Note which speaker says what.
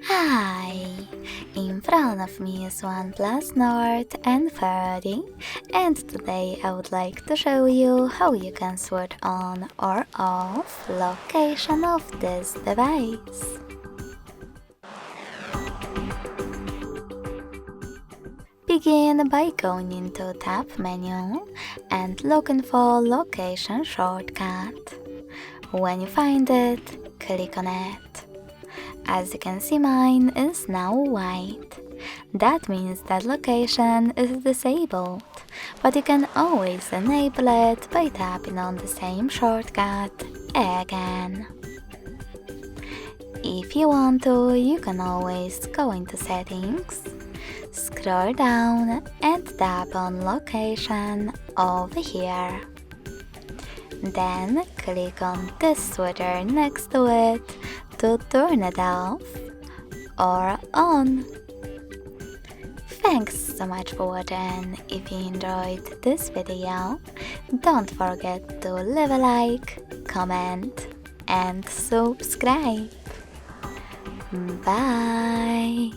Speaker 1: Hi! In front of me is OnePlus Nord N30, and today I would like to show you how you can switch on or off location of this device. Begin by going into Tab menu and looking for Location shortcut. When you find it, click on it. As you can see, mine is now white. That means that location is disabled, but you can always enable it by tapping on the same shortcut again. If you want to, you can always go into settings, scroll down and tap on location over here. Then click on this switcher next to it to turn it off or on. Thanks so much for watching. If you enjoyed this video, don't forget to leave a like, comment and subscribe. Bye!